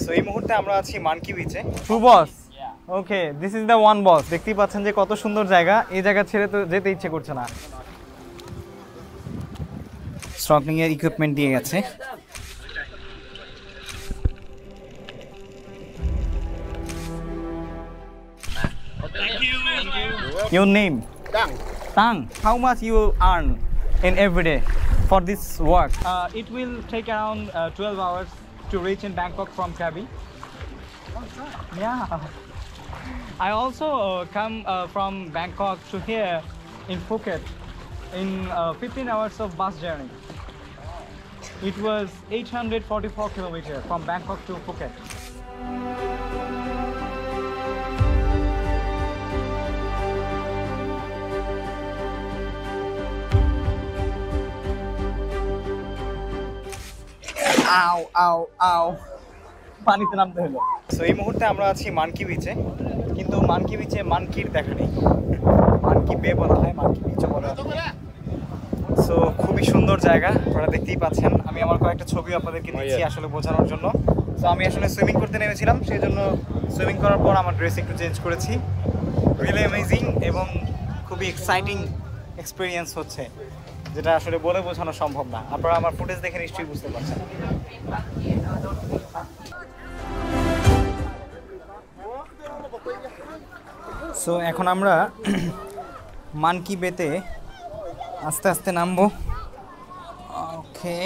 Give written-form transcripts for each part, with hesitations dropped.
So এই মুহূর্তে আমরা আছি মানকি বিচে। True boss, okay, this is the one boss. দেখতেই পাচ্ছেন যে কত সুন্দর জায়গা, এই জায়গা ছেড়ে তো যেতে ইচ্ছে করছে না। স্নর্কেলিং এর ইকুইপমেন্ট দিয়ে গেছে। Your name? Tang. Tang. How much you earn in every day for this work? It will take around 12 hours to reach in Bangkok from Krabi. Yeah. I also come from Bangkok to here in Phuket in 15 hours of bus journey. It was 844 kilometers from Bangkok to Phuket. আও আও আও, পানিতে নামতে হলো। So এই মুহূর্তে আমরা আছি মানকি বিচে, কিন্তু মানকি বিচে মানকির দেখা নেই। মানকি বে বলা হয়, মানকি বিচও বলা হয়। সো খুবই সুন্দর জায়গা, আপনারা দেখতেই পাচ্ছেন। আমি আমার কয়েকটা ছবি আপনাদেরকে দিচ্ছি আসলে বোঝানোর জন্য। সো আমি আসলে সুইমিং করতে নেমেছিলাম, সেই জন্য সুইমিং করার পর আমার ড্রেস একটু চেঞ্জ করেছি। রিয়েলি অ্যামেজিং এবং খুবই এক্সাইটিং এক্সপিরিয়েন্স হচ্ছে, যেটা আসলে বলে বোঝানো সম্ভব না। আপনারা আমার ফুটেজ দেখে নিশ্চয়ই বুঝতে পারছেন। সো এখন আমরা মানকি বেতে আস্তে আস্তে নামবো। ওকে,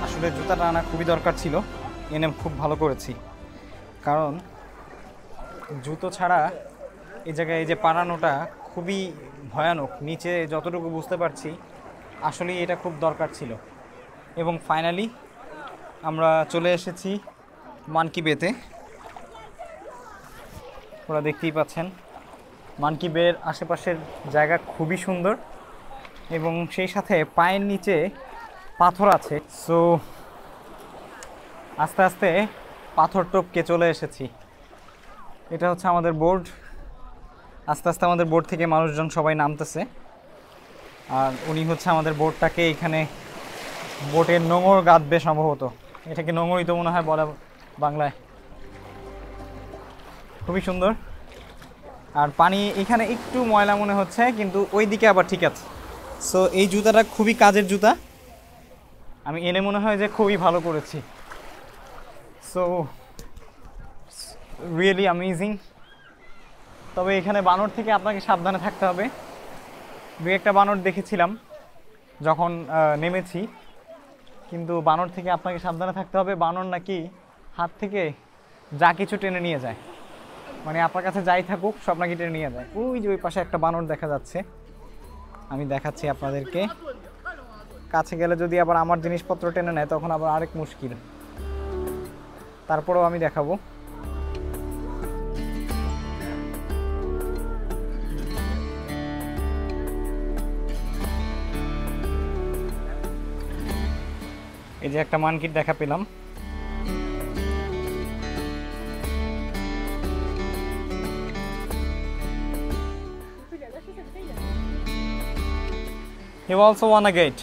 আসলে জুতাটা আনা খুবই দরকার ছিল, এনে খুব ভালো করেছি। কারণ জুতো ছাড়া এই জায়গায় এই যে পারানোটা খুবই ভয়ানক। নিচে যতটুকু বুঝতে পারছি আসলেই এটা খুব দরকার ছিল। এবং ফাইনালি আমরা চলে এসেছি মানকি বেতে। ওরা দেখতেই পাচ্ছেন মানকি বের আশেপাশের জায়গা খুবই সুন্দর, এবং সেই সাথে পায়ের নিচে পাথর আছে। সো আস্তে আস্তে পাথর টপকে চলে এসেছি। এটা হচ্ছে আমাদের বোর্ড। আস্তে আস্তে আমাদের বোর্ড থেকে মানুষজন সবাই নামতেছে, আর উনি হচ্ছে আমাদের বোর্ডটাকে এখানে বোটের নোঙর গাঁথবে সম্ভবত। এটাকে নোঙরই তো মনে হয় বলা বাংলায়। খুবই সুন্দর, আর পানি এখানে একটু ময়লা মনে হচ্ছে, কিন্তু ওই দিকে আবার ঠিক আছে। সো এই জুতাটা খুবই কাজের জুতা, আমি এনে মনে হয় যে খুবই ভালো করেছি। So really amazing. তবে এখানে বানর থেকে আপনাকে সাবধানে থাকতে হবে। দু একটা বানর দেখেছিলাম যখন নেমেছি, কিন্তু বানর থেকে আপনাকে সাবধানে থাকতে হবে। বানর নাকি হাত থেকে যা কিছু টেনে নিয়ে যায়, মানে আপনার কাছে যাই থাকুক সব নাকি টেনে নিয়ে যায়। ওই যে ওই পাশে একটা বানর দেখা যাচ্ছে, আমি দেখাচ্ছি আপনাদেরকে। কাছে গেলে যদি আবার আমার জিনিসপত্র টেনে নেয় তখন আবার আরেক মুশকিল। তারপরেও আমি দেখাবো। এই যে একটা মানকির দেখা পেলাম। You also want a gate,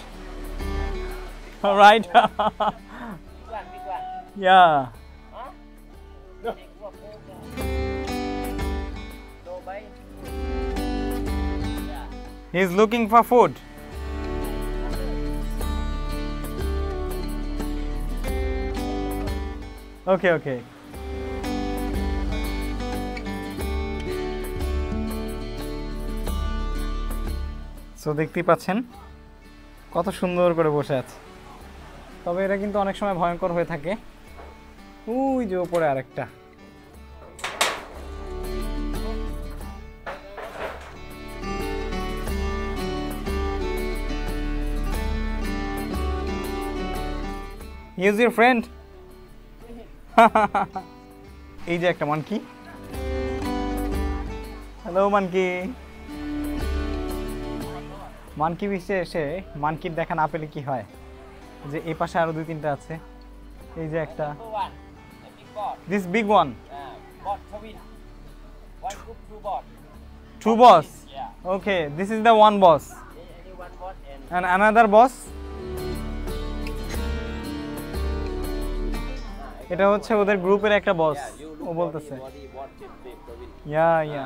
right? Yeah. He's looking for food. Okay, okay. So দেখতেই পাচ্ছেন কত সুন্দর করে বসে আছে। তবে এটা কিন্তু অনেক সময় ভয়ঙ্কর হয়ে থাকে। ওই যে উপরে আরেকটা। He is your friend? এই যে একটা মানকি। Hello monkey. মানকি বিচে এসে মানকির দেখা না পেলে কি হয়, যে এই পাশে আরো দুই তিনটা আছে। এই যে একটা, this big one. Two boss. Okay, this is the one boss. Only one boss And and another boss? এটা হচ্ছে ওদের গ্রুপের একটা বস you ও look বলতেছে body what shape Praveen. Yeah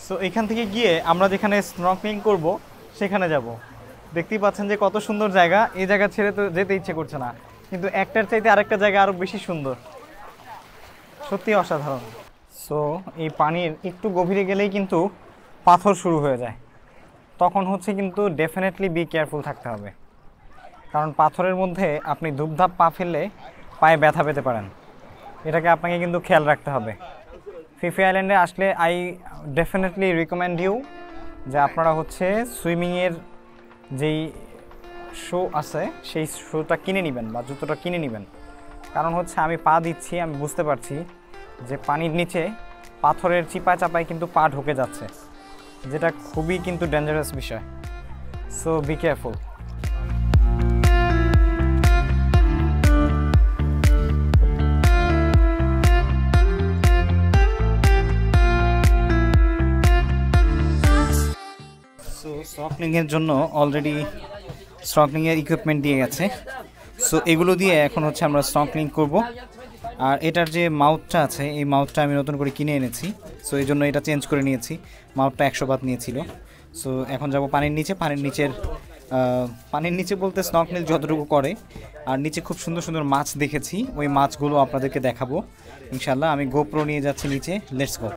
so এখান থেকে গিয়ে আমরা যেখানে স্নর্কেলিং করব সেখানে যাব দেখতেই পাচ্ছেন যে কত সুন্দর জায়গা এই জায়গা ছেড়ে তো যেতে ইচ্ছে করছে না কিন্তু একটার চাইতে আরেকটা জায়গা আরো বেশি সুন্দর সত্যি অসাধারণ সো এই পানির একটু গভীরে গেলেই কিন্তু পাথর শুরু হয়ে যায় তখন হচ্ছে কিন্তু ডেফিনেটলি বি কেয়ারফুল থাকতে হবে কারণ পাথরের মধ্যে আপনি ধূপধাপ পা ফেললে পায়ে ব্যথা পেতে পারেন এটাকে আপনাকে কিন্তু খেয়াল রাখতে হবে ফিফি আইল্যান্ডে আসলে আই ডেফিনেটলি রিকমেন্ড ইউ যে আপনারা হচ্ছে সুইমিংয়ের যেই শো আছে সেই শোটা কিনে নেবেন বা জুতোটা কিনে নেবেন কারণ হচ্ছে আমি পা দিচ্ছি আমি বুঝতে পারছি যে পানির নিচে পাথরের চিপায় চাপায় কিন্তু পা ঢুকে যাচ্ছে যেটা খুবই কিন্তু ডেঞ্জারাস বিষয় সো বি কেয়ারফুল সো স্নর্কেলিংয়ের জন্য অলরেডি স্নর্কেলিংয়ের ইকুইপমেন্ট দিয়ে গেছে সো এগুলো দিয়ে এখন হচ্ছে আমরা স্নর্কেলিং করব আর এটার যে মাউথটা আছে এই মাউথটা আমি নতুন করে কিনে এনেছি সো এই জন্য এটা চেঞ্জ করে নিয়েছি মাউথটা 100 বাত নিয়েছিল সো এখন যাব পানির নিচে বলতে স্নর্কেলিং যতটুকু করে আর নিচে খুব সুন্দর সুন্দর মাছ দেখেছি ওই মাছগুলো আপনাদেরকে দেখাবো ইনশাল্লাহ আমি গোপ্রো নিয়ে যাচ্ছি নিচে let's go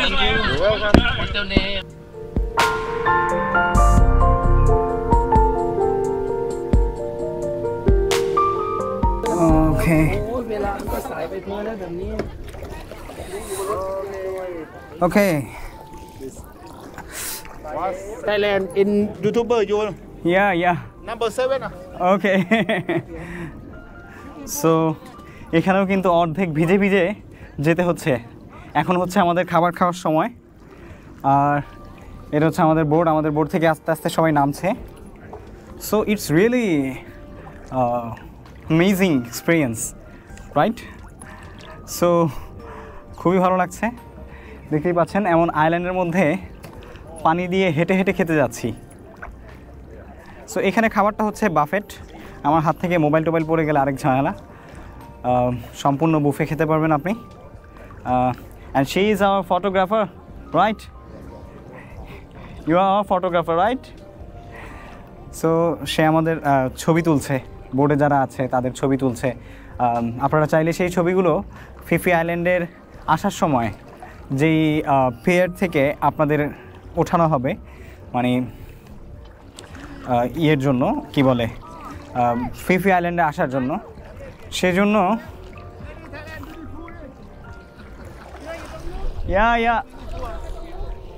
You're welcome. What's your name? Okay. โอ้ยเวลามันก็สายไปเพื่อแล้วแบบนี้ Okay. Thailand in YouTuber you Yeah. number 7 Okay. So এখানেও কিন্তু অর্ধেক ভিজে ভিজে যেতে হচ্ছে। এখন হচ্ছে আমাদের খাবার খাওয়ার সময়, আর এটা হচ্ছে আমাদের বোর্ড থেকে আস্তে আস্তে সবাই নামছে। So it's really amazing experience, right? So খুবই ভালো লাগছে। দেখতেই পাচ্ছেন এমন আইল্যান্ডের মধ্যে পানি দিয়ে হেঁটে হেঁটে খেতে যাচ্ছি। সো এখানে খাবারটা হচ্ছে বাফেট। আমার হাত থেকে মোবাইল টোবাইল পড়ে গেলে আরেক ঝামেলা। সম্পূর্ণ বুফে খেতে পারবেন আপনি। And she is our photographer, right? You are our photographer, right? So সে আমাদের ছবি তুলছে, বোর্ডে যারা আছে তাদের ছবি তুলছে। আপনারা চাইলে সেই ছবিগুলো ফিফি আইল্যান্ডের আসার সময় যেই পিয়ার থেকে আপনাদের ওঠানো হবে, মানে ইয়ের জন্য কি বলে, ফিফি আইল্যান্ডে আসার জন্য, সেজন্য yeah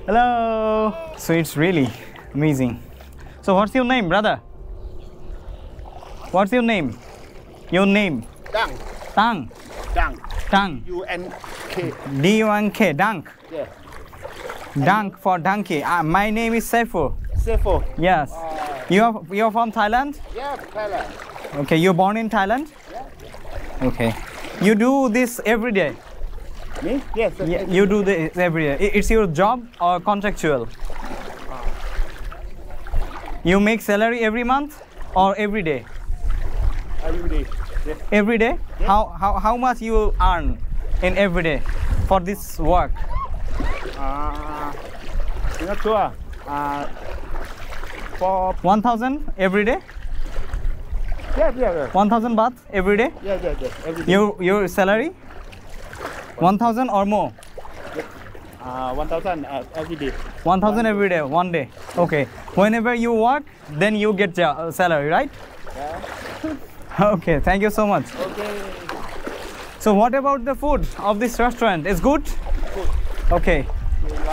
hello, so it's really amazing. So what's your name, brother? What's your name? Dang Tang UNK D-U-N-K, Dank. yeah Dank for donkey. My name is Saiful. Sefo Yes. You're from Thailand? yeah Thailand Okay, you're born in Thailand? Okay. You do this every day? me yes Yeah, you do this every day. It's your job or contractual? You make salary every month or every day? every day yeah Every day? How much you earn in every day for this work? I'm not sure for 1,000 every day? yeah 1,000 baht every day? yeah every day Your salary? 1,000 or more? 1,000 every day 1,000 every day, one day. Okay. Whenever you work, then you get salary, right? yeah Okay, thank you so much. okay So what about the food of this restaurant? Is good? Okay,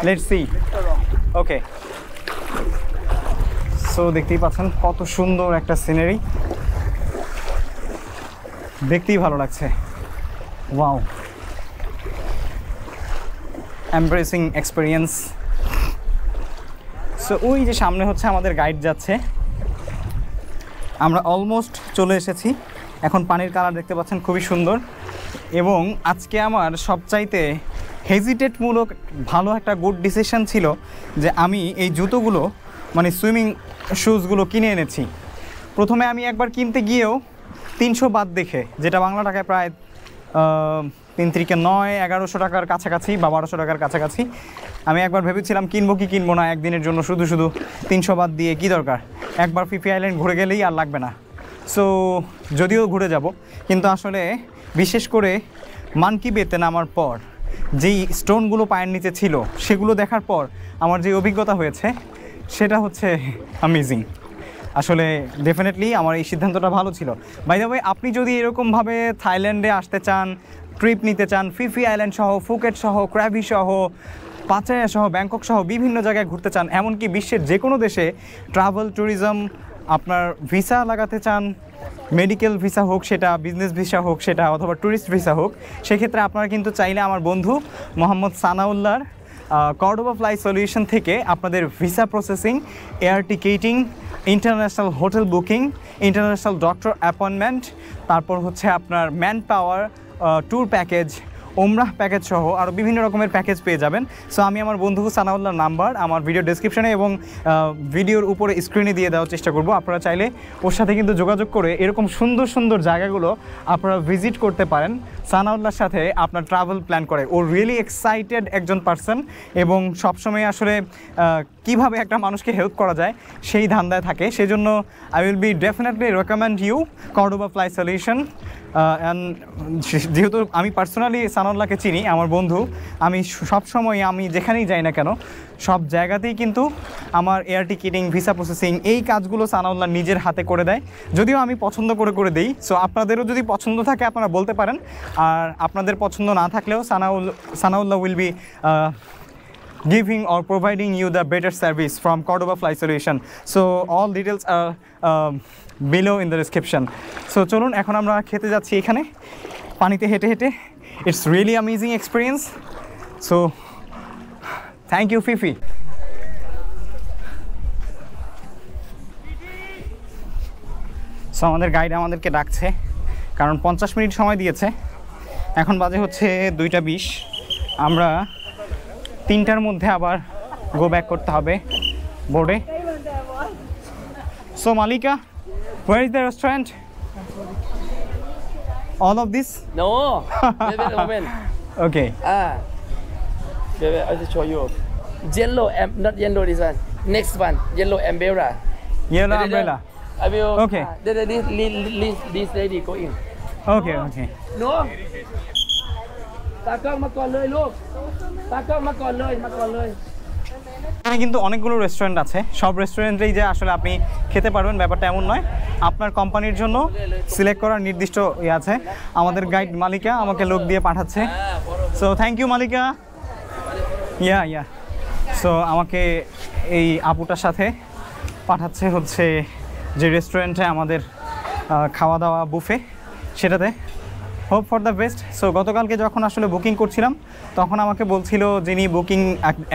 let's see. Okay. So দেখতেই পাচ্ছেন কত সুন্দর একটা scenery, দেখতেই ভালো লাগছে। Wow, embarrassing experience. So ওই যে সামনে হচ্ছে আমাদের গাইড যাচ্ছে, আমরা অলমোস্ট চলে এসেছি। এখন পানির কালার দেখতে পাচ্ছেন খুবই সুন্দর, এবং আজকে আমার সবচাইতে হেজিটেটমূলক ভালো একটা গুড ডিসিশন ছিল যে আমি এই জুতোগুলো, মানে সুইমিং শুজগুলো কিনে এনেছি। প্রথমে আমি একবার কিনতে গিয়েও 300 বাদ দেখে, যেটা বাংলা টাকায় প্রায় 3-9-1100 টাকার কাছাকাছি বা 1200 টাকার কাছাকাছি, আমি একবার ভেবেছিলাম কিনবো কি কিনবো না, একদিনের জন্য শুধু 300 বাদ দিয়ে কি দরকার, একবার ফিফি আইল্যান্ড ঘুরে গেলেই আর লাগবে না। সো যদিও ঘুরে যাব, কিন্তু আসলে বিশেষ করে মানকি বেতে নামার পর যেই স্টোনগুলো পায়ের নিচে ছিল সেগুলো দেখার পর আমার যে অভিজ্ঞতা হয়েছে সেটা হচ্ছে অ্যামেজিং। আসলে ডেফিনেটলি আমার এই সিদ্ধান্তটা ভালো ছিল। বাই দ্য ওয়ে, আপনি যদি এরকমভাবে থাইল্যান্ডে আসতে চান, ট্রিপ নিতে চান, ফিফি আইল্যান্ড সহ, ফুকেট সহ, ক্র্যাবি সহ, পাচায়া সহ, ব্যাংকক সহ বিভিন্ন জায়গায় ঘুরতে চান, এমনকি বিশ্বের যে কোনো দেশে ট্রাভেল ট্যুরিজম আপনার ভিসা লাগাতে চান, মেডিকেল ভিসা হোক সেটা, বিজনেস ভিসা হোক সেটা, অথবা ট্যুরিস্ট ভিসা হোক, সেক্ষেত্রে আপনারা কিন্তু চাইলে আমার বন্ধু মোহাম্মদ সানাউল্লাহর কর্ডোবা ফ্লাই সলিউশন থেকে আপনাদের visa processing, air ticketing, international hotel booking, international doctor appointment, তারপর হচ্ছে আপনার ম্যান পাওয়ার, ট্যুর প্যাকেজ, ওমরাহ প্যাকেজ সহ আরও বিভিন্ন রকমের প্যাকেজ পেয়ে যাবেন। সো আমি আমার বন্ধু সানাউল্লাহর নাম্বার আমার ভিডিও ডেসক্রিপশনে এবং ভিডিওর উপরে স্ক্রিনে দিয়ে দেওয়ার চেষ্টা করব। আপনারা চাইলে ওর সাথে কিন্তু যোগাযোগ করে এরকম সুন্দর সুন্দর জায়গাগুলো আপনারা ভিজিট করতে পারেন সানাউল্লাহর সাথে আপনার ট্রাভেল প্ল্যান করে। ও রিয়েলি এক্সাইটেড একজন পার্সন, এবং সবসময় আসলে কিভাবে একটা মানুষকে হেল্প করা যায় সেই ধান্দায় থাকে। সেজন্য I will be definitely recommend you Cordoba fly solution and যেহেতু আমি পার্সোনালি সানাউল্লাহকে চিনি, আমার বন্ধু, আমি সবসময় আমি যেখানেই যাই না কেন সব জায়গাতেই কিন্তু আমার এয়ার টিকিটিং, ভিসা প্রসেসিং এই কাজগুলো সানাউল্লাহ নিজের হাতে করে দেয়, যদিও আমি পছন্দ করে দিই। সো আপনাদেরও যদি পছন্দ থাকে আপনারা বলতে পারেন, আর আপনাদের পছন্দ না থাকলেও Sanaullah will be giving or providing you the better service from Cordoba Fly Solution. So all details are below in the description. So চলুন এখন আমরা খেতে যাচ্ছি এখানে পানিতে হেঁটে হেঁটে। It's really amazing experience. So thank you Fifi. So আমাদের গাইড আমাদেরকে ডাকছে কারণ 50 মিনিট সময় দিয়েছে, এখন বাজে হচ্ছে 2:20। আমরা 3টার মধ্যে আবার গো ব্যাক করতে হবে বোর্ডে। So Malika, where is the restaurant? All of this? No. Wait a moment. Okay. Wait, I will show you. Yellow, not yellow. This one. Next one. Yellow umbrella. Yellow umbrella. I will. Okay. This lady go in. Okay, okay. No. ตากล้องมาก่อนเลยลูก ตากล้องมาก่อนเลย এখানে কিন্তু অনেকগুলো restaurant আছে, সব রেস্টুরেন্টেই যে আসলে আপনি খেতে পারবেন ব্যাপারটা এমন নয়, আপনার কোম্পানির জন্য সিলেক্ট করার নির্দিষ্ট ইয়ে আছে। আমাদের গাইড মালিকা আমাকে লোক দিয়ে পাঠাচ্ছে, so thank you Malika. Yeah so আমাকে এই আপুটার সাথে পাঠাচ্ছে হচ্ছে যে রেস্টুরেন্টে আমাদের খাওয়া দাওয়া বুফে, সেটাতে। Hope for the best. So গতকালকে যখন আসলে বুকিং করছিলাম তখন আমাকে বলছিল যিনি বুকিং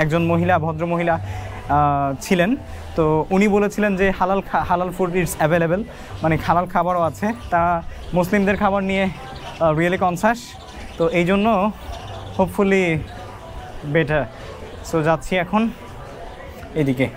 একজন মহিলা, ভদ্র মহিলা ছিলেন, তো উনি বলেছিলেন যে হালাল ফুড ইটস অ্যাভেলেবেল, মানে হালাল খাবারও আছে, তা মুসলিমদের খাবার নিয়ে রিয়েলি কনসাস, তো এই জন্য হোপফুলি বেটার। সো যাচ্ছি এখন এদিকে।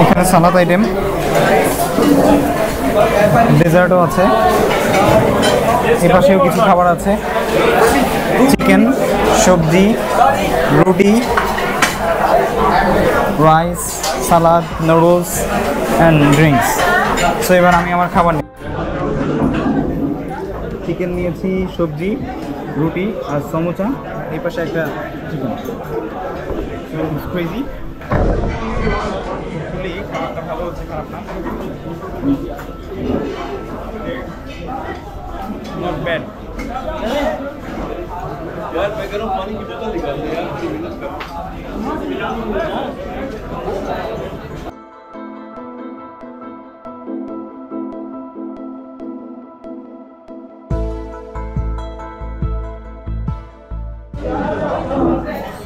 এখানে সালাদ আইটেম, ডেজার্টও আছে, এ পাশেও কিছু খাবার আছে, চিকেন, সবজি, রুটি, rice, salad, noodles and drinks. So এবার আমি আমার খাবার নিই। চিকেন নিয়েছি, সবজি, রুটি আর সমোসা, এই পাশে একটা চিকেন। সো ক্রেজি, খাবারটা ভালো হচ্ছে, খারাপ না, নট ব্যাড। यार मैं कह रहा हूँ पानी की बोतल निकाल दे यार, 3 मिनट का।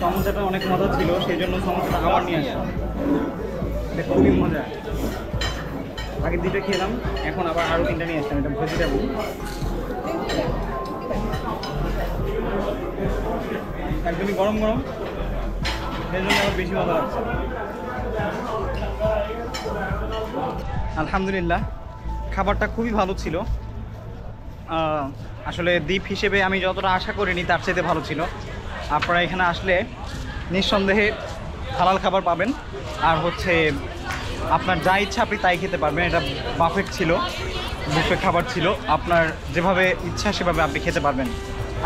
সমোসাটা অনেক মজা ছিল, সেই জন্য সমোসাটা আবার নিয়ে আসলাম। এটা খুবই মজা। আগে 2টা খেলাম, এখন আবার আরও 3টা নিয়ে আসলাম। এটা ভেজিটেবল, একদমই গরম গরম, সেই জন্য আমার বেশি মজা লাগছে। আলহামদুলিল্লাহ, খাবারটা খুবই ভালো ছিল। আসলে দ্বীপ হিসেবে আমি যতটা আশা করিনি তার চাইতে ভালো ছিল। আপনারা এখানে আসলে নিঃসন্দেহে হালাল খাবার পাবেন, আর হচ্ছে আপনার যা ইচ্ছা আপনি তাই খেতে পারবেন। এটা বাফেট ছিল, বুফে খাবার ছিল, আপনার যেভাবে ইচ্ছা সেভাবে আপনি খেতে পারবেন।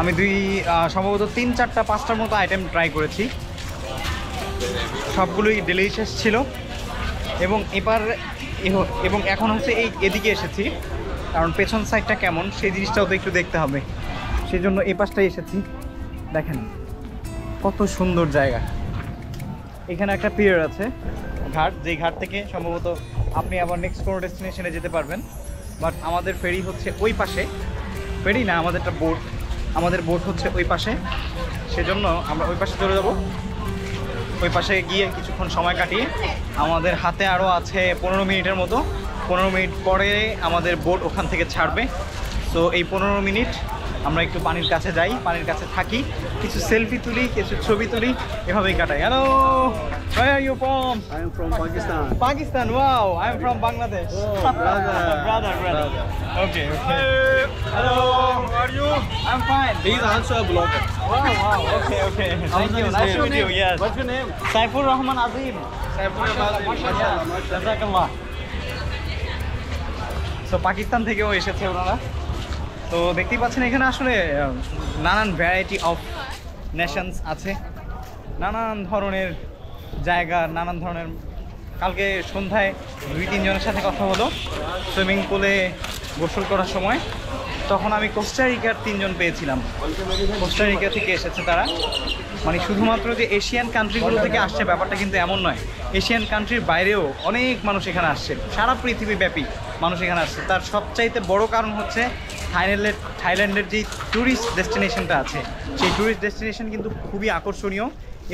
আমি সম্ভবত 3, 4, 5টার মতো আইটেম ট্রাই করেছি, সবগুলোই ডেলিশিয়াস ছিল। এবং এখন হচ্ছে এদিকে এসেছি, কারণ পেছন সাইডটা কেমন সেই জিনিসটাও তো একটু দেখতে হবে, সেই জন্য এই পাশটাই এসেছি। দেখেন কত সুন্দর জায়গা। এখানে একটা পিয়ার আছে, ঘাট, যেই ঘাট থেকে সম্ভবত আপনি আবার নেক্সট কোনো ডেস্টিনেশনে যেতে পারবেন। বাট আমাদের ফেরি হচ্ছে ওই পাশে, ফেরি না, আমাদেরটা বোট, আমাদের বোট হচ্ছে ওই পাশে, সেজন্য আমরা ওই পাশে চলে যাব। ওই পাশে গিয়ে কিছুক্ষণ সময় কাটিয়ে আমাদের হাতে আরও আছে 15 মিনিটের মতো। 15 মিনিট পরে আমাদের বোট ওখান থেকে ছাড়বে। সো এই 15 মিনিট আমরা একটু পানির কাছে যাই, পানির কাছে থাকি, কিছু সেলফি তুলি, কিছু ছবি তুলি, এভাবেই কাটাই। Hello, where are you from? I am from Pakistan. Pakistan. Wow, I'm from Bangladesh. brother. Okay. Hello, how are you? I'm fine. He is also a blogger. Wow. Okay. Thank you. Nice to meet you. Yes. What's your name? Saifur Rahman Azim. Jazakallah. So Pakistan থেকেও এসেছে ওনারা। তো দেখতেই পাচ্ছেন এখানে আসলে নানান variety of Nations আছে, নানান ধরনের জায়গা, নানান ধরনের। কালকে সন্ধ্যায় 2-3 জনের সাথে কথা হলো সুইমিং পুলে গোসল করার সময়। তখন আমি কোস্টারিকার 3 জন পেয়েছিলাম। কোস্টারিকা থেকে এসেছে তারা। মানে শুধুমাত্র যে এশিয়ান কান্ট্রিগুলো থেকে আসছে ব্যাপারটা কিন্তু এমন নয়, এশিয়ান কান্ট্রির বাইরেও অনেক মানুষ এখানে আসছে, সারা পৃথিবীব্যাপী মানুষ এখানে আসছে। তার সবচাইতে বড় কারণ হচ্ছে থাইল্যান্ডের যেই ট্যুরিস্ট ডেস্টিনেশনটা আছে, সেই ট্যুরিস্ট ডেস্টিনেশন কিন্তু খুবই আকর্ষণীয়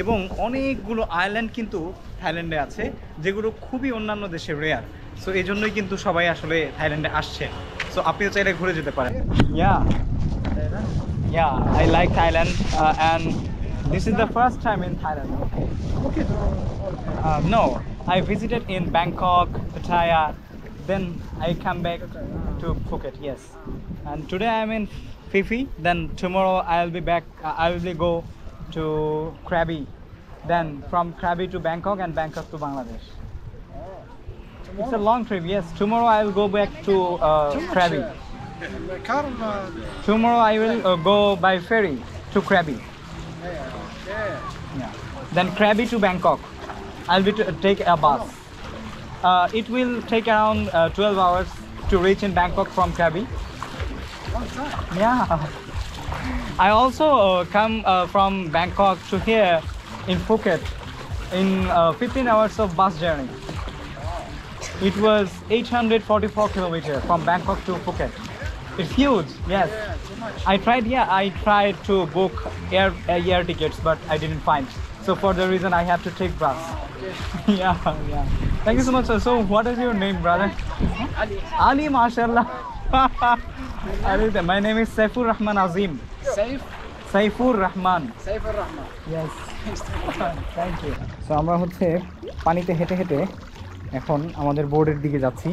এবং অনেকগুলো আইল্যান্ড কিন্তু থাইল্যান্ডে আছে যেগুলো খুবই অন্যান্য দেশে রেয়ার। সো এই জন্যই কিন্তু সবাই আসলে থাইল্যান্ডে আসছে। সো আপনিও চাইলে ঘুরে যেতে পারেন। Yeah, I like Thailand and this is the first time in Thailand. No, I visited in Bangkok, Pattaya, then I come back to Phuket. Yes, and today I'm in Phi Phi. Then tomorrow I'll be back. I will go to Krabi. Then from Krabi to Bangkok and Bangkok to Bangladesh. It's a long trip. Yes, tomorrow I'll go back to Krabi. Tomorrow I will go by ferry to Krabi. Yeah. Then Krabi to Bangkok. I'll be take a bus. It will take around 12 hours to reach in Bangkok from Krabi. Yeah. I also come from Bangkok to here in Phuket in 15 hours of bus journey. It was 844 kilometers from Bangkok to Phuket. It's huge. Yes. I tried to book air tickets, but I didn't find. So for the reason I have to take bus. Yeah. Thank you so much, sir. So what is your name, brother? Ali, mashallah. Ali, my name is Saifur Rahman Azim. Saifur Rahman. Yes. Thank you. So আমরা হচ্ছে পানিতে হেঁটে হেঁটে এখন আমাদের বোর্ডের দিকে যাচ্ছি।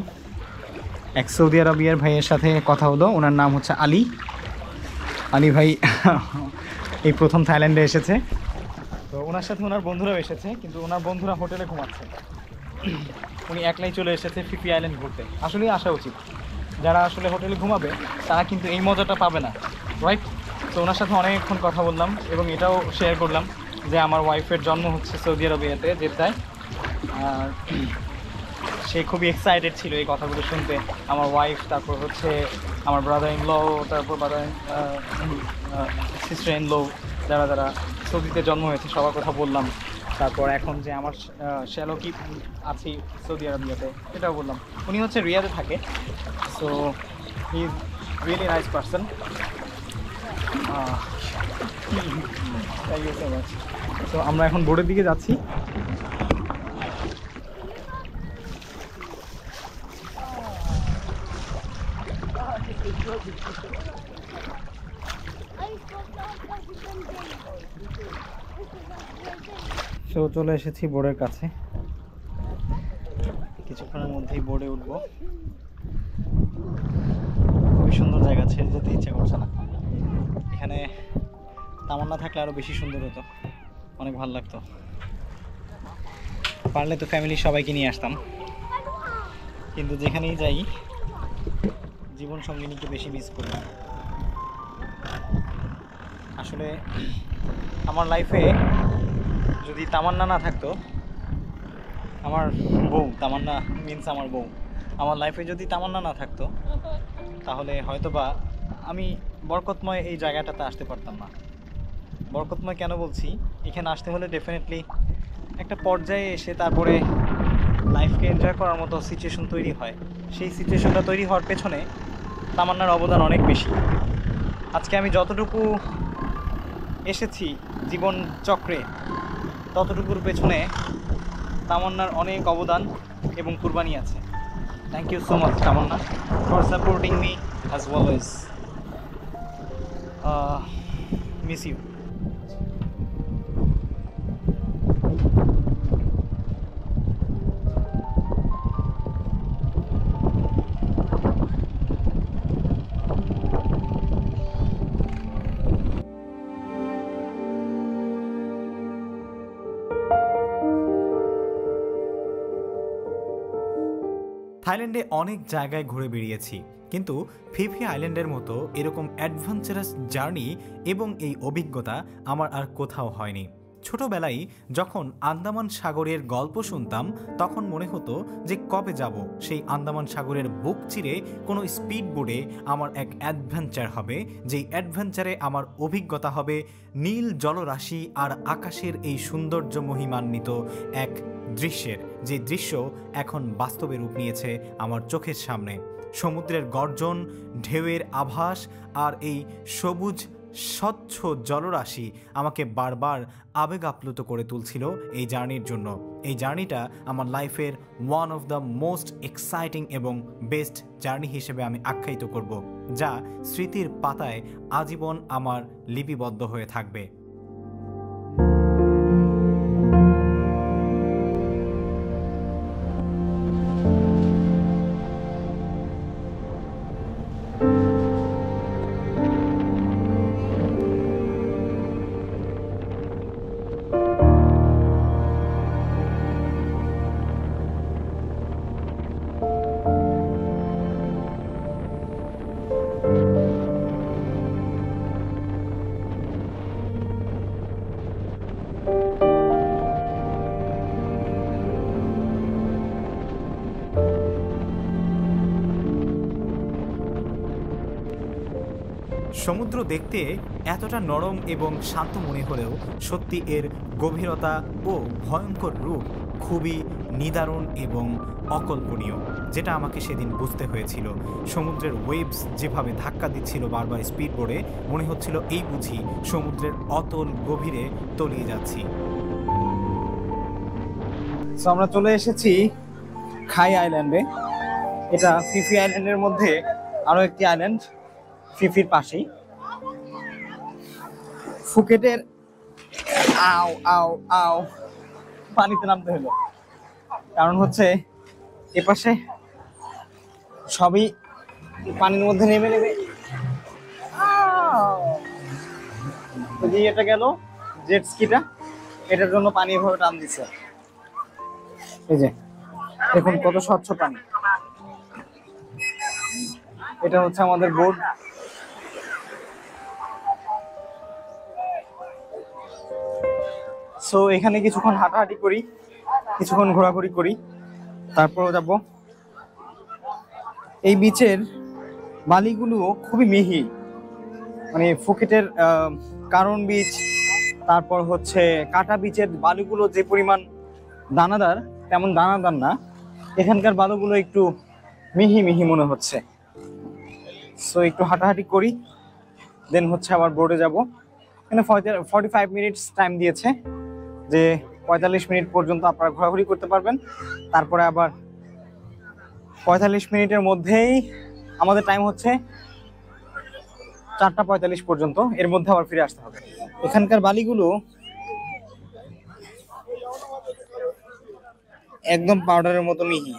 এক সৌদি আরবিয়ার ভাইয়ের সাথে কথা হলো, ওনার নাম হচ্ছে আলী ভাই। এই প্রথম থাইল্যান্ডে এসেছে। তো ওনার সাথে ওনার বন্ধুরাও এসেছে, কিন্তু ওনার বন্ধুরা হোটেলে ঘুমাচ্ছে। উনি একলাই চলে এসেছে ফি পি আইল্যান্ড ঘুরতে। আসলেই আসা উচিত, যারা আসলে হোটেলে ঘুমাবে তারা কিন্তু এই মজাটা পাবে না, রাইট? তো ওনার সাথে অনেকক্ষণ কথা বললাম এবং এটাও শেয়ার করলাম যে আমার ওয়াইফের জন্ম হচ্ছে সৌদি আরবিয়াতে, জেদ্দায়। আর সে খুবই এক্সাইটেড ছিল এই কথাগুলো শুনতে। আমার ওয়াইফ, তারপর হচ্ছে আমার ব্রাদার ইন ল, তারপর সিস্টার ইন ল, যারা সৌদিতে জন্ম হয়েছে সবার কথা বললাম। তারপর এখন যে আমার শ্যালকি আছি সৌদি আরবিয়াতে এটাও বললাম। উনি হচ্ছে রিয়াদে থাকে। So he is really nice person. Thank you so much. তো আমরা এখন বোর্ডের দিকে যাচ্ছি। তো চলে এসেছি বোর্ডের কাছে, কিছুক্ষণের মধ্যেই বোর্ডে উঠবো। খুবই সুন্দর জায়গা, ছেড়ে যেতে ইচ্ছে করছে না। এখানে তামান্না থাকলে আরও বেশি সুন্দর হতো, অনেক ভালো লাগতো। পারলে তো ফ্যামিলি সবাইকে নিয়ে আসতাম, কিন্তু যেখানেই যাই জীবন সঙ্গিনীকে বেশি মিস করি। আসলে আমার লাইফে যদি তামান্না না থাকতো, আমার বউ, তামান্না মিন্স আমার বউ, আমার লাইফে যদি তামান্না না থাকতো তাহলে হয়তোবা আমি বরকতময় এই জায়গাটাতে আসতে পারতাম না। বরকতময় কেন বলছি, এখানে আসতে হলে ডেফিনেটলি একটা পর্যায়ে এসে তারপরে লাইফকে এনজয় করার মতো সিচুয়েশন তৈরি হয়। সেই সিচুয়েশনটা তৈরি হওয়ার পেছনে তামান্নার অবদান অনেক বেশি। আজকে আমি যতটুকু এসেছি জীবন চক্রে, ততটুকুর পেছনে তামান্নার অনেক অবদান এবং কুরবানি আছে। Thank you so much Tamanna for supporting me as always. Miss you. থাইল্যান্ডে অনেক জায়গায় ঘুরে বেরিয়েছি, কিন্তু ফি ফি আইল্যান্ডের মতো এরকম অ্যাডভেঞ্চারাস জার্নি এবং এই অভিজ্ঞতা আমার আর কোথাও হয়নি। ছোটবেলায় যখন আন্দামান সাগরের গল্প শুনতাম তখন মনে হতো যে কবে যাব সেই আন্দামান সাগরের বুক চিরে কোনো স্পিড বোর্ডে আমার এক অ্যাডভেঞ্চার হবে, যেই অ্যাডভেঞ্চারে আমার অভিজ্ঞতা হবে নীল জলরাশি আর আকাশের এই সৌন্দর্য মহিমান্বিত এক দৃশ্যের, যে দৃশ্য এখন বাস্তবে রূপ নিয়েছে আমার চোখের সামনে। সমুদ্রের গর্জন, ঢেউয়ের আভাস আর এই সবুজ স্বচ্ছ জলরাশি আমাকে বারবার আবেগ আপ্লুত করে তুলছিল এই জার্নির জন্য। এই জার্নিটা আমার লাইফের one of the most exciting এবং বেস্ট জার্নি হিসেবে আমি আখ্যায়িত করব, যা স্মৃতির পাতায় আজীবন আমার লিপিবদ্ধ হয়ে থাকবে। সমুদ্র দেখতে এতটা নরম এবং শান্ত মনে হলেও সত্যি এর গভীরতা ও ভয়ঙ্কর রূপ খুবই নিদারুণ এবং অকল্পনীয়, যেটা আমাকে সেদিন বুঝতে হয়েছিল। সমুদ্রের ওয়েভস যেভাবে ধাক্কা দিচ্ছিল বারবার স্পিড বোর্ডে, মনে হচ্ছিল এই বুঝি সমুদ্রের অতল গভীরে তলিয়ে যাচ্ছি। সো আমরা চলে এসেছি খাই আইল্যান্ডে। এটা ফি ফি আইল্যান্ডের মধ্যে আরও একটি আইল্যান্ড ফিফির পাশেই। ফুকেটের আও আও আও পানিতে নামতে হলো, কারণ হচ্ছে এপাশে সবই পানির মধ্যে নেমে নেবে। এটা গেল জেট স্কিটা, এটার জন্য পানি এভাবে টান দিচ্ছে। এই যে দেখুন কত স্বচ্ছ পানি। এটা হচ্ছে আমাদের বোর্ড। সো এখানে কিছুক্ষণ হাঁটাহাঁটি করি, কিছুক্ষণ ঘোরাঘুরি করি, তারপরও যাব। এই বিচের বালিগুলো খুবই মিহি, মানে ফুকেটের কারণ বিচ, তারপর হচ্ছে কাটা বিচের বালুগুলো যে পরিমাণ দানাদার তেমন দানাদার না, এখানকার বালুগুলো একটু মিহি মিহি মনে হচ্ছে। সো একটু হাঁটাহাঁটি করি, দেন হচ্ছে আবার বোর্ডে যাব। এখানে 45 মিনিটস টাইম দিয়েছে, যে 45 মিনিট পর্যন্ত আপনারা ঘোরাঘুরি করতে পারবেন। তারপরে আবার 45 মিনিটের মধ্যেই আমাদের টাইম হচ্ছে 4:45 পর্যন্ত, এর মধ্যে আবার ফিরে আসতে হবে। এখানকার বালিগুলো একদম পাউডারের মতো মিহি।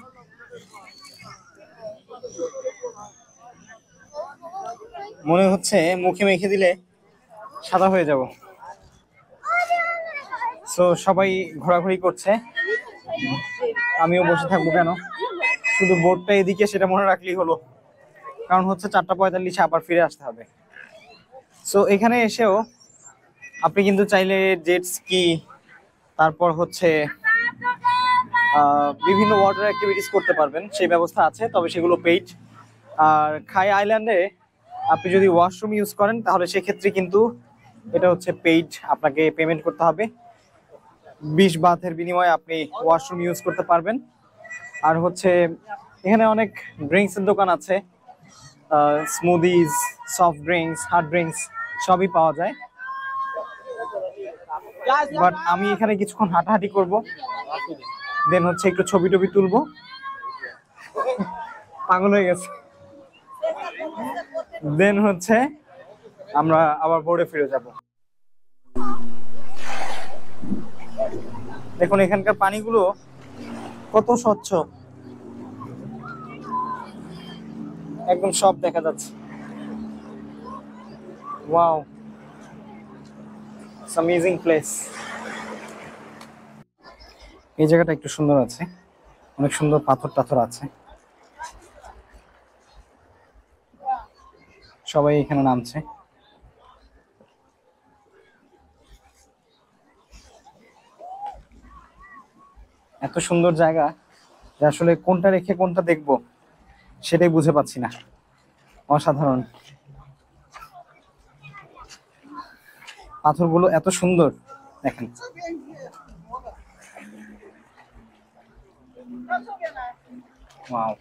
মনে হচ্ছে মুখে মেখে দিলে সাদা হয়ে যাব। সো সবাই ঘোরাঘুরি করছে, আমিও বসে থাকবো কেন, শুধু বোর্ডটা এদিকে সেটা মনে রাখলেই হলো, কারণ হচ্ছে 4:45 আবার ফিরে আসতে হবে। সো এখানে এসেও আপনি কিন্তু চাইলে জেট স্কি, তারপর হচ্ছে বিভিন্ন ওয়াটার অ্যাক্টিভিটিস করতে পারবেন, সেই ব্যবস্থা আছে, তবে সেগুলো পেইড। আর খাই আইল্যান্ডে আপনি যদি ওয়াশরুম ইউজ করেন তাহলে সেক্ষেত্রে কিন্তু এটা হচ্ছে পেইড, আপনাকে পেমেন্ট করতে হবে। 20 বাথের বিনিময়ে আপনি ওয়াশরুম ইউজ করতে পারবেন। আর হচ্ছে এখানে অনেক ড্রিঙ্কসের দোকান আছে, স্মুদিজ, সফট ড্রিঙ্কস, হার্ড ড্রিঙ্কস সবই পাওয়া যায়। বাট আমি এখানে কিছুক্ষণ হাঁটাহাঁটি করব, দেন হচ্ছে একটু ছবি টবি তুলবো। পাগল হয়ে গেছে। দেন হচ্ছে আমরা আবার বোর্ডে ফিরে যাব। দেখুন এখানকার পানিগুলো কত স্বচ্ছ, একদম সব দেখা যাচ্ছে। Wow, it's amazing place. এই জায়গাটা একটু সুন্দর আছে, অনেক সুন্দর পাথর টাথর আছে। সবাই এখানে নামছে। এত সুন্দর জায়গা যে আসলে কোনটা রেখে কোনটা দেখবো সেটাই বুঝে পাচ্ছি না। অসাধারণ, পাথরগুলো এত সুন্দর দেখেন। Wow,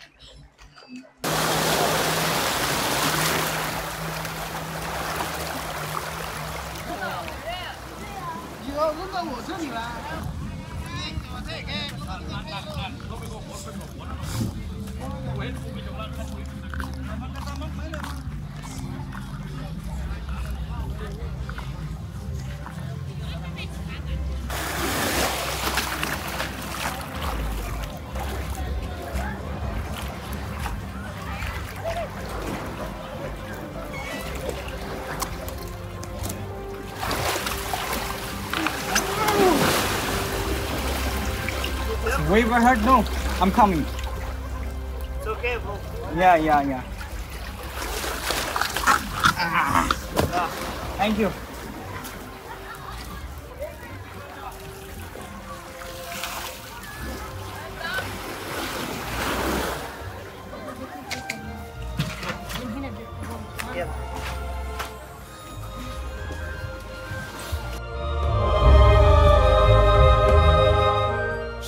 wave ahead. No, I'm coming. It's okay, bro. Yeah. Thank you.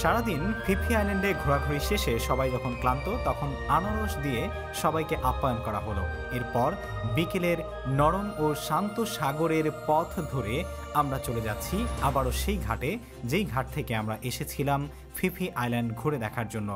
সারাদিন ফিফি আইল্যান্ডে ঘোরাঘুরি শেষে সবাই যখন ক্লান্ত তখন আনারস দিয়ে সবাইকে আপ্যায়ন করা হলো। এরপর বিকেলের নরম ও শান্ত সাগরের পথ ধরে আমরা চলে যাচ্ছি আবারও সেই ঘাটে, যেই ঘাট থেকে আমরা এসেছিলাম ফিফি আইল্যান্ড ঘুরে দেখার জন্য,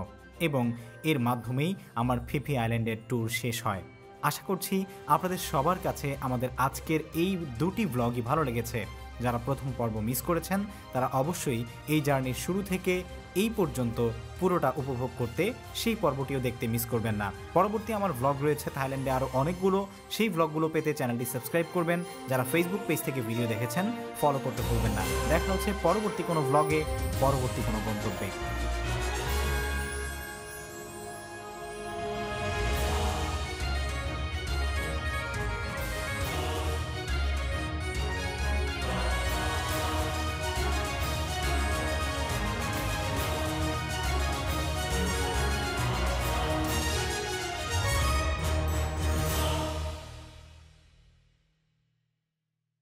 এবং এর মাধ্যমেই আমার ফিফি আইল্যান্ডের ট্যুর শেষ হয়। আশা করছি আপনাদের সবার কাছে আমাদের আজকের এই দুটি ব্লগই ভালো লেগেছে। যারা প্রথম পর্ব মিস করেছেন তারা অবশ্যই এই জার্নির শুরু থেকে এই পর্যন্ত পুরোটা উপভোগ করতে সেই পর্বটিও দেখতে মিস করবেন না। পরবর্তী আমার ব্লগ রয়েছে থাইল্যান্ডে আরও অনেকগুলো, সেই ব্লগগুলো পেতে চ্যানেলটি সাবস্ক্রাইব করবেন। যারা ফেসবুক পেজ থেকে ভিডিও দেখেছেন ফলো করতে ভুলবেন না। দেখা হচ্ছে পরবর্তী কোনো ব্লগে, পরবর্তী কোনো গন্তব্যে।